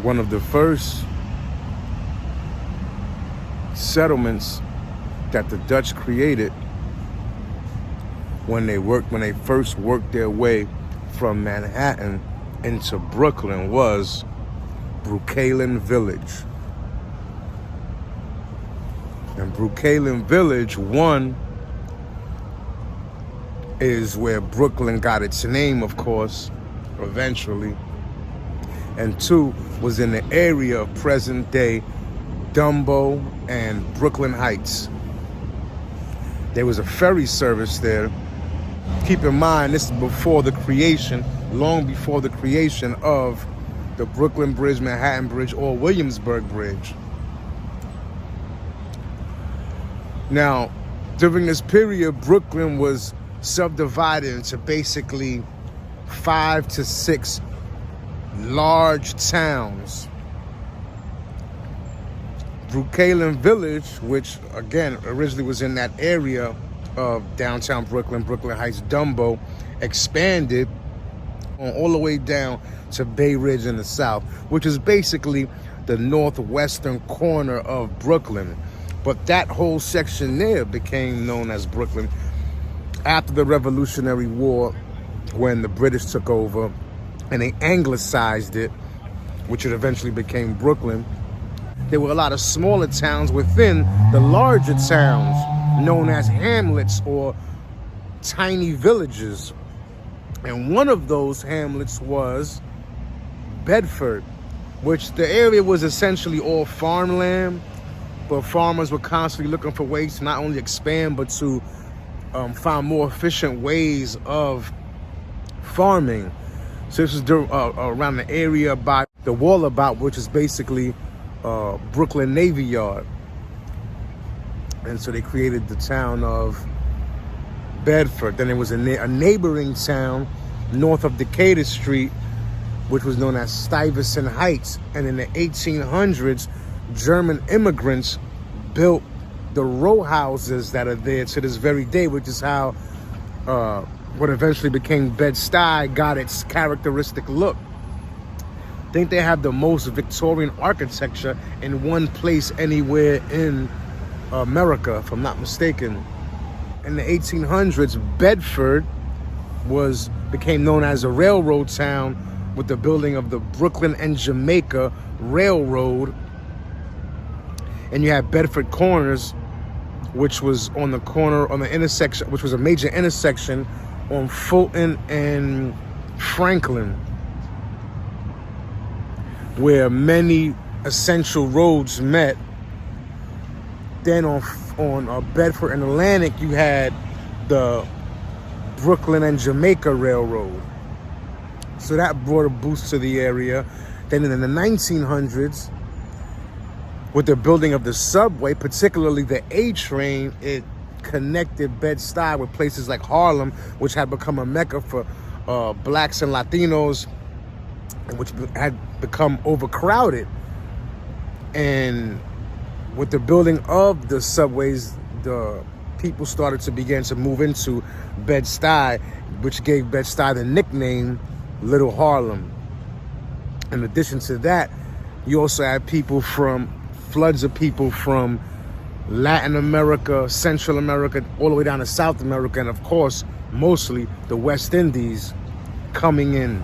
one of the first settlements that the Dutch created when they first worked their way from Manhattan into Brooklyn was Brooklyn Village. And Brooklyn Village, one, is where Brooklyn got its name, of course, eventually. And two, was in the area of present-day Dumbo and Brooklyn Heights. There was a ferry service there. Keep in mind, this is before the creation, long before the creation of the Brooklyn Bridge, Manhattan Bridge, or Williamsburg Bridge. Now, during this period, Brooklyn was subdivided into basically 5 to 6 large towns. Brooklyn Village, which again originally was in that area of downtown Brooklyn, Brooklyn Heights, Dumbo, expanded all the way down to Bay Ridge in the south, which is basically the northwestern corner of Brooklyn. But that whole section there became known as Brooklyn after the Revolutionary War, when the British took over and they anglicized it, which it eventually became Brooklyn. There were a lot of smaller towns within the larger towns known as hamlets or tiny villages. And one of those hamlets was Bedford, which the area was essentially all farmland, but farmers were constantly looking for ways to not only expand, but to find more efficient ways of farming. So this is around the area by the Wallabout, which is basically Brooklyn Navy Yard. And so they created the town of Bedford. Then there was a neighboring town north of Decatur Street, which was known as Stuyvesant Heights. And in the 1800s, German immigrants built the row houses that are there to this very day, which is how what eventually became Bed Stuy got its characteristic look. I think they have the most Victorian architecture in one place anywhere in America, if I'm not mistaken. In the 1800s, Bedford became known as a railroad town with the building of the Brooklyn and Jamaica Railroad. And you had Bedford Corners, which was on the intersection, which was a major intersection on Fulton and Franklin, where many essential roads met. Then on Bedford and Atlantic, you had the Brooklyn and Jamaica Railroad. So that brought a boost to the area. Then in the 1900s, with the building of the subway, particularly the A train, it connected Bed-Stuy with places like Harlem, which had become a mecca for blacks and Latinos, and which had become overcrowded. And with the building of the subways, the people started to begin to move into Bed-Stuy, which gave Bed-Stuy the nickname Little Harlem. In addition to that, you also had floods of people from Latin America, Central America, all the way down to South America, and of course, mostly the West Indies coming in.